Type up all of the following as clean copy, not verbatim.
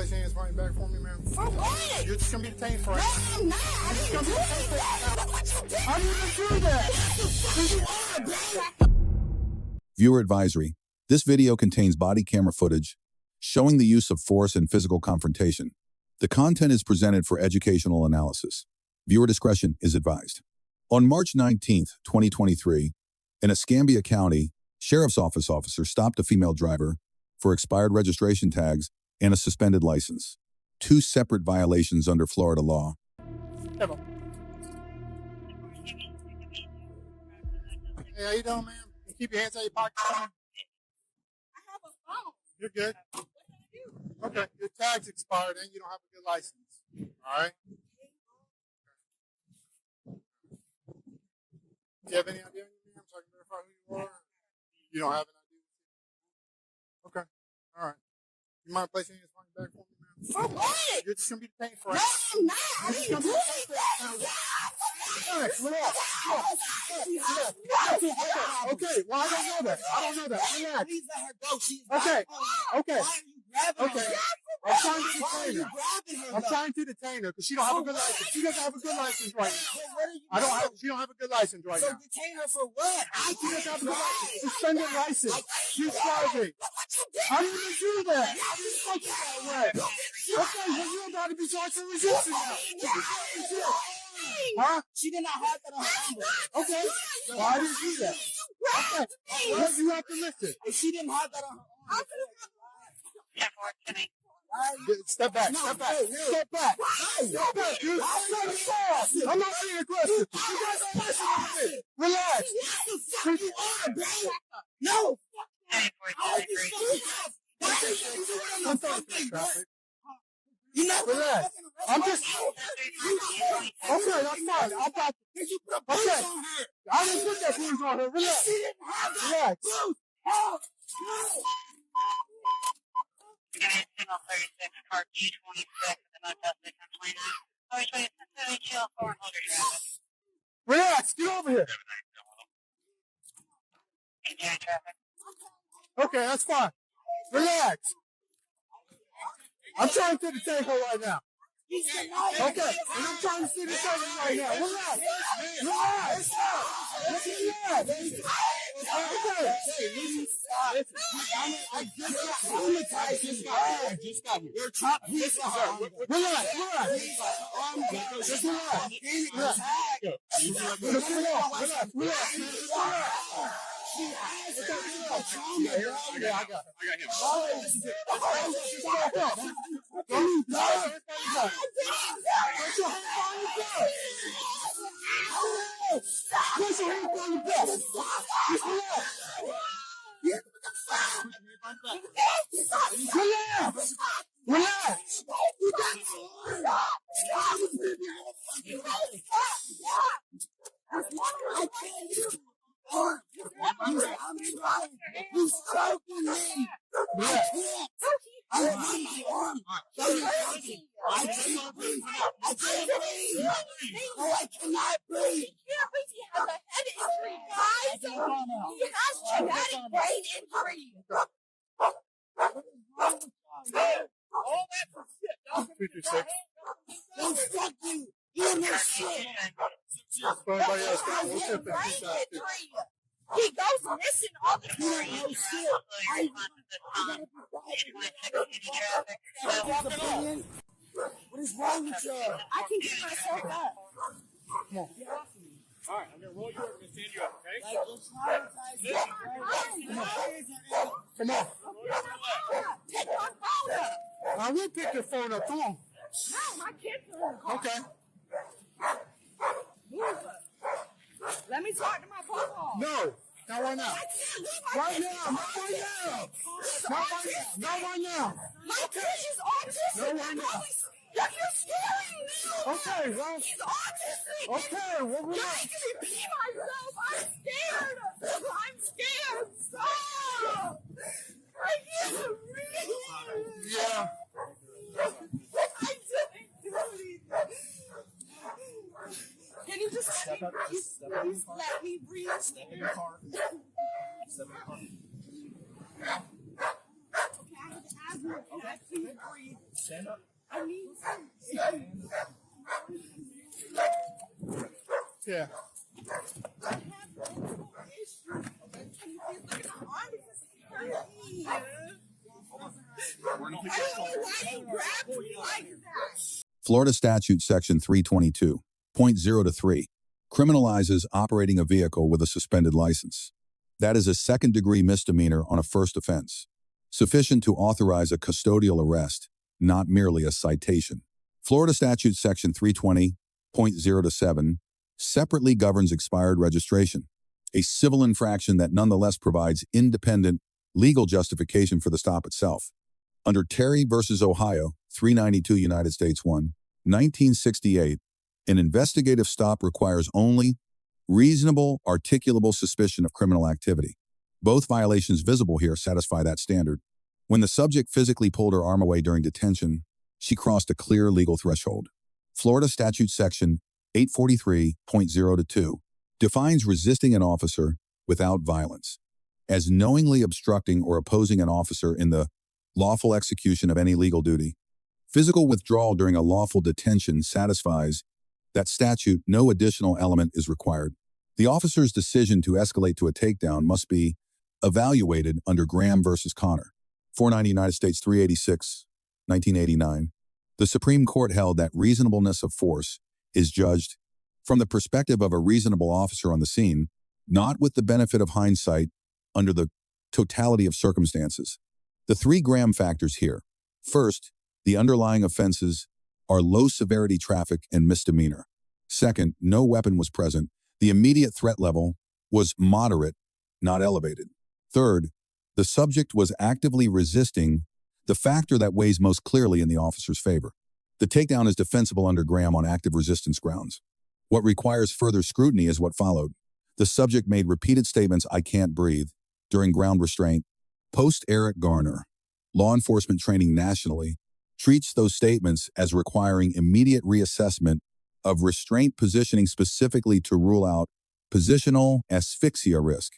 place your hands behind your back for me, ma'am? For what? You're just going to be detained for it. No, I'm not. I didn't do that. Look what you did. How do you do that? Because you are, bro. Viewer advisory. This video contains body camera footage showing the use of force and physical confrontation. The content is presented for educational analysis. Viewer discretion is advised. On March 19, 2023, in Escambia County, Sheriff's Office officer stopped a female driver for expired registration tags and a suspended license. Two separate violations under Florida law. Hey, how you doing, ma'am? You keep your hands out of your pocket. I have a phone. You're good. What did I do? Okay, your tag's expired and you don't have a good license. All right? Do you have any idea, ma'am, so I can verify who you are? You don't have an idea? Okay, all right. You mind placing your hands back for me, ma'am? For what? You're just going to be detained for No, it. I'm not. I didn't do that. Okay, well, I don't know that. Relax. Please let her go. She's Okay, okay. Why are you grabbing Okay. her? I'm trying to Why are detain you her. grabbing her? I'm though? trying to detain her because she don't have a good license. She doesn't have a good license right now. But what are you She don't have a good license right So now. detain her for what? She doesn't have a good license. Suspended license. She's driving. How do you do that? How do you fuck that way? Okay, well, you're about to be charged for resisting now. Huh? She did not have that on her number. Okay. Why did you do that? Okay. Well, you have to listen. If she didn't have that on her arm. Step back. Step back. Step back. Step back, dude. I'm not being aggressive. You guys don't listen to me. Relax. No. I'm sorry for traffic. You know, Relax. I'm just. Okay, that's fine. I got you. Okay. I didn't put that bruise on her. Relax. Relax. Signal 36, car G26, the no tested complaint. Highway 26, chill, forward, hold your traffic. Relax. Get over here. Enjoy traffic. Okay, that's fine. Relax. I'm trying to detain her right now. Okay, and I'm trying to see the service right now. Relax. Relax. Relax. Okay. I just got here. You're top police officer. Relax. Relax. Just relax. Relax. Just relax. Relax. Yeah, I got Relax. You stroking me. I cannot breathe. No, I cannot breathe. He has a head injury, guys. He has traumatic brain injury. All that for shit. Y'all 226. don't fuck you. You're no shit. Everybody else, He we'll has shift brain that. injury. He goes missing all the You time. ain't no shit. What is wrong with y'all? I can get myself up. Get off of me. All right, I'm gonna roll you over and stand you up, okay? Like, you're traumatized. Come on. Pick my phone up. I will pick your phone up. Come on. No, my kids are in the car. Okay. Let me talk to my papa. No. Not right now. I can't leave my Right kid. now. Not right now. Not right now. Not right now. My kid is autistic. No, why not? You're scaring me. Okay, well. He's autistic. Okay, well, I'm relax. gonna pee myself. I'm scared. I'm scared. Stop. I can't breathe. Yeah. I didn't do anything. Can you just let me breathe? Please let me breathe. Step in the car. Step in the car. Okay, I have asthma. Can I please breathe? Stand up. I need Yeah. I have multiple issues. Okay. Can you please look at my arm because it hurt me? I don't know why you grabbed me like that. Florida Statute Section 322.0-3 criminalizes operating a vehicle with a suspended license. That is a second-degree misdemeanor on a first offense, sufficient to authorize a custodial arrest, not merely a citation. Florida Statute Section 320.0-7 separately governs expired registration, a civil infraction that nonetheless provides independent legal justification for the stop itself. Under Terry v. Ohio, 392 United States 1, 1968, an investigative stop requires only reasonable, articulable suspicion of criminal activity. Both violations visible here satisfy that standard. When the subject physically pulled her arm away during detention, she crossed a clear legal threshold. Florida Statute Section 843.0-2 defines resisting an officer without violence as knowingly obstructing or opposing an officer in the lawful execution of any legal duty. Physical withdrawal during a lawful detention satisfies that statute. No additional element is required. The officer's decision to escalate to a takedown must be evaluated under Graham v. Connor, 490 United States 386, 1989. The Supreme Court held that reasonableness of force is judged from the perspective of a reasonable officer on the scene, not with the benefit of hindsight under the totality of circumstances. The 3 Graham factors here. First, the underlying offenses are low-severity traffic and misdemeanor. Second, no weapon was present. The immediate threat level was moderate, not elevated. Third, the subject was actively resisting, the factor that weighs most clearly in the officer's favor. The takedown is defensible under Graham on active resistance grounds. What requires further scrutiny is what followed. The subject made repeated statements, "I can't breathe," during ground restraint. Post-Eric Garner, law enforcement training nationally, treats those statements as requiring immediate reassessment of restraint positioning specifically to rule out positional asphyxia risk.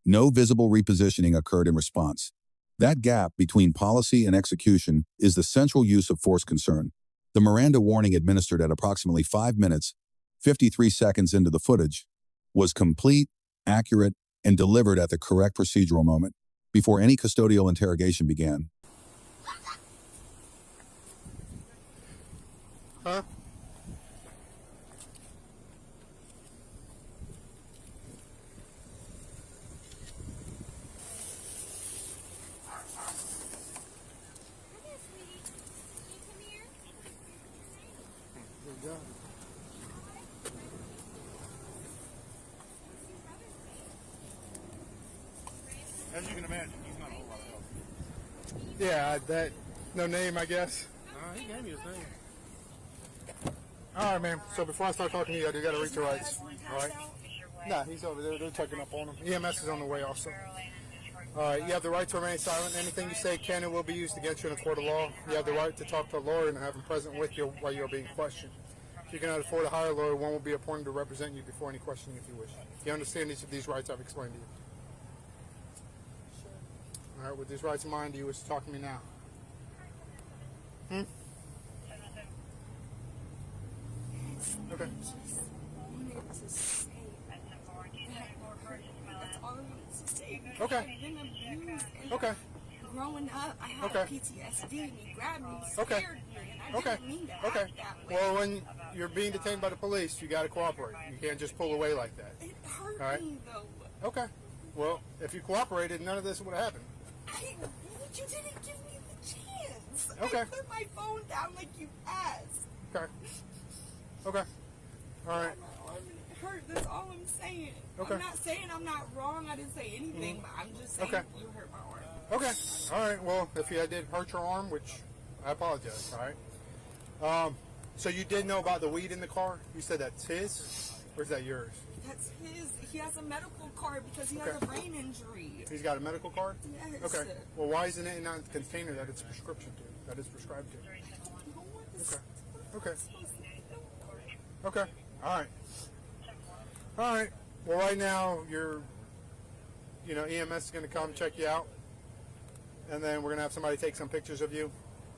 No visible repositioning occurred in response. That gap between policy and execution is the central use of force concern. The Miranda warning administered at approximately 5 minutes, 53 seconds into the footage was complete, accurate, and delivered at the correct procedural moment before any custodial interrogation began. Huh? As you can imagine, he's not a whole lot of help. Yeah, that, no name, I guess. He gave me his name. All right, man. So before I start talking to you, I do got to read your rights. All right? Nah, he's over there. They're checking up on him. EMS is on the way also. All right, you have the right to remain silent. Anything you say can and will be used against you in a court of law. You have the right to talk to a lawyer and have him present with you while you're being questioned. If you cannot afford to hire a lawyer, one will be appointed to represent you before any questioning if you wish. You understand each of these rights I've explained to you? All right, with these rights in mind, do you wish to talk to me now? Okay. Okay. Okay. Growing up, I had PTSD and he grabbed me, scared me, and I didn't mean to act that way. Well, when you're being detained by the police, you got to cooperate. You can't just pull away like that. It hurt me though. Okay. Well, if you cooperated, none of this would have happened. But you didn't give me the chance. Okay. I put my phone down like you asked. Okay. Okay. All right. My arm hurt. That's all I'm saying. Okay. I'm not saying I'm not wrong. I didn't say anything, but I'm just saying you hurt my arm. Okay. All right. Well, if you did hurt your arm, which I apologize. All right. So you did know about the weed in the car? You said that's his, or is that yours? That's his. He has a medical card because he has a brain injury. He's got a medical card? Yes. Okay. Well, why isn't it in a container that it's prescription to? That is prescribed to? Okay. Okay. All right. All right. Well, right now, EMS is going to come check you out. And then we're going to have somebody take some pictures of you.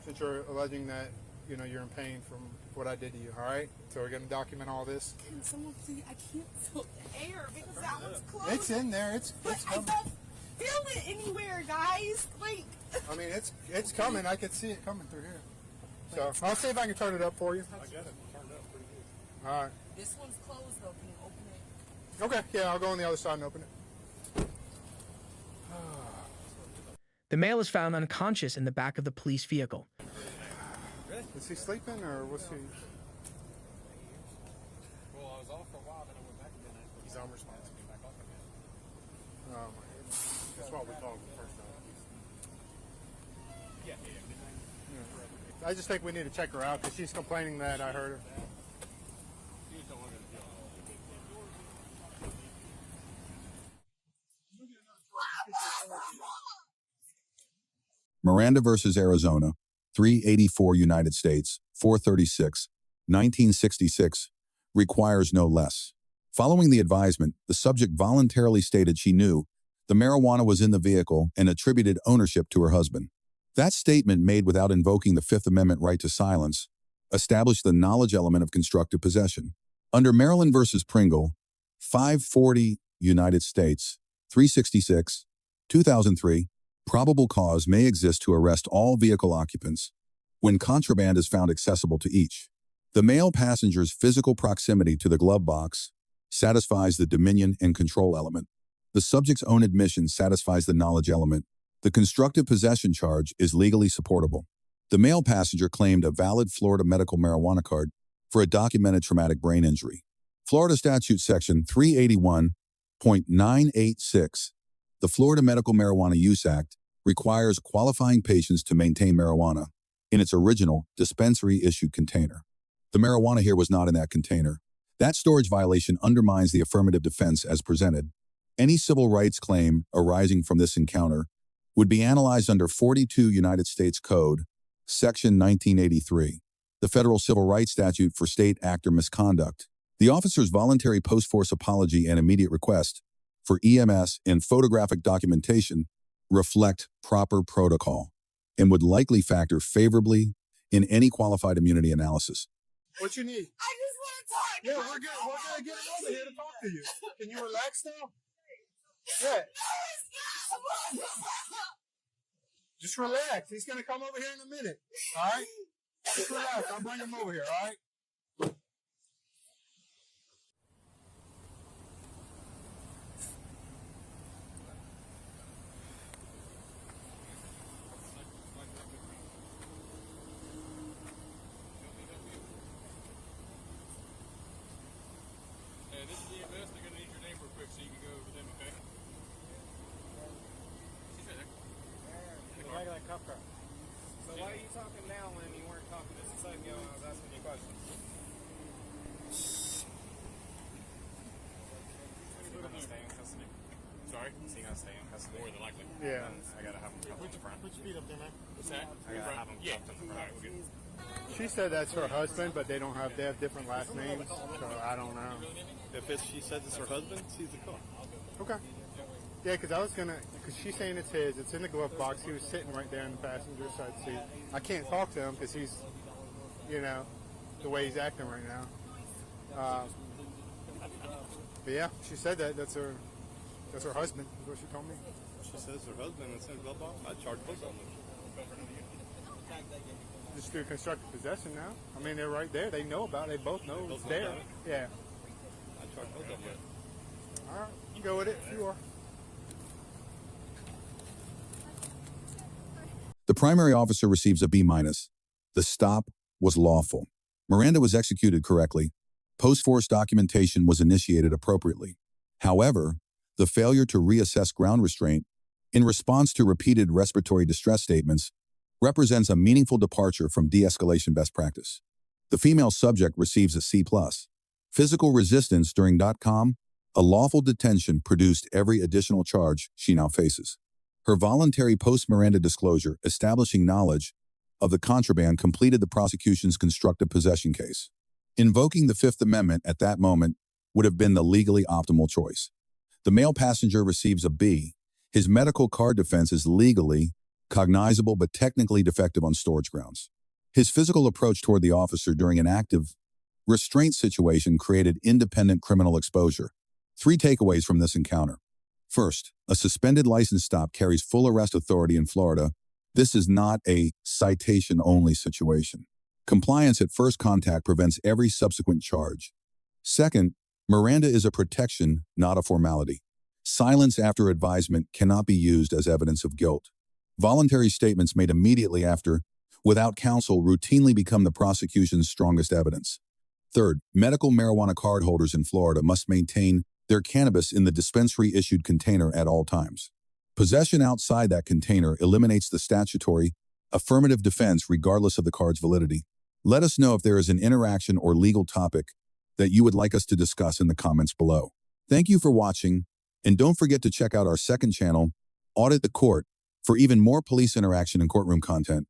since you're alleging that, you know, you're in pain from what I did to you, all right? So we're going to document all this. Can someone please? I can't feel the air because that one's closed. It's in there. It's But I coming. don't feel it anywhere, guys. Like. I mean, it's coming. I can see it coming through here. So I'll see if I can turn it up for you. I got it turned up pretty good. All right. This one's closed though. Can you open it? Okay. Yeah, I'll go on the other side and open it. The male is found unconscious in the back of the police vehicle. Is he sleeping or was he? Well, I was off for a while, then I went back again. He's unresponsive, came back off again. Oh my goodness. That's what we talked the first time. Yeah. I just think we need to check her out because she's complaining that I heard her. You just don't want to deal with Miranda versus Arizona, 384 United States, 436, 1966, requires no less. Following the advisement, the subject voluntarily stated she knew the marijuana was in the vehicle and attributed ownership to her husband. That statement, made without invoking the Fifth Amendment right to silence, established the knowledge element of constructive possession. Under Maryland versus Pringle, 540 United States, 366, 2003, probable cause may exist to arrest all vehicle occupants when contraband is found accessible to each. The male passenger's physical proximity to the glove box satisfies the dominion and control element. The subject's own admission satisfies the knowledge element. The constructive possession charge is legally supportable. The male passenger claimed a valid Florida medical marijuana card for a documented traumatic brain injury. Florida Statute Section 381.986, the Florida Medical Marijuana Use Act, requires qualifying patients to maintain marijuana in its original dispensary-issued container. The marijuana here was not in that container. That storage violation undermines the affirmative defense as presented. Any civil rights claim arising from this encounter would be analyzed under 42 United States Code, Section 1983, the Federal Civil Rights Statute for state actor misconduct. The officer's voluntary post-force apology and immediate request for EMS and photographic documentation reflect proper protocol and would likely factor favorably in any qualified immunity analysis. What you need? I just want to talk. Yeah, we're good. We're gonna get him over here to talk to you. Can you relax now? Yeah. Just relax. He's gonna come over here in a minute. All right? Just relax. I'll bring him over here. All right? Hey, this is the EMS. They're going to need your name real quick so you can go over them, okay? She's right there. Regular cup car. So why are you talking now when you weren't talking just a second ago when I was asking you questions? Is he gonna stay in custody? Sorry? Is he gonna stay in custody? More than likely. Yeah. I gotta have him cuffed in the front. Put your feet up there, man. What's that? I gotta have him Yeah. cuffed in the All right, front. we're good. She said that's her husband, but they have different last names, so I don't know. If she says it's her husband, she's the car. Okay. Yeah, because she's saying it's his. It's in the glove box. He was sitting right there in the passenger side seat. I can't talk to him because he's, you know, the way he's acting right now. But yeah, she said that's her husband, is what she told me. She says her husband and sends glove box. I'd charge both of them. Just do constructive possession now. I mean, they're right there. They know about it. They both know it's there. Yeah. I'd charge both of them. All right. You go with it if you are. The primary officer receives a B-. The stop was lawful. Miranda was executed correctly. Post-force documentation was initiated appropriately. However, the failure to reassess ground restraint in response to repeated respiratory distress statements represents a meaningful departure from de-escalation best practice. The female subject receives a C+. Physical resistance during .com, a lawful detention produced every additional charge she now faces. Her voluntary post-Miranda disclosure establishing knowledge of the contraband completed the prosecution's constructive possession case. Invoking the Fifth Amendment at that moment would have been the legally optimal choice. The male passenger receives a B. His medical card defense is legally cognizable but technically defective on storage grounds. His physical approach toward the officer during an active restraint situation created independent criminal exposure. 3 takeaways from this encounter. First, a suspended license stop carries full arrest authority in Florida. This is not a citation-only situation. Compliance at first contact prevents every subsequent charge. Second, Miranda is a protection, not a formality. Silence after advisement cannot be used as evidence of guilt. Voluntary statements made immediately after, without counsel, routinely become the prosecution's strongest evidence. Third, medical marijuana cardholders in Florida must maintain their cannabis in the dispensary-issued container at all times. Possession outside that container eliminates the statutory affirmative defense regardless of the card's validity. Let us know if there is an interaction or legal topic that you would like us to discuss in the comments below. Thank you for watching, and don't forget to check out our second channel, Audit the Court, for even more police interaction and courtroom content.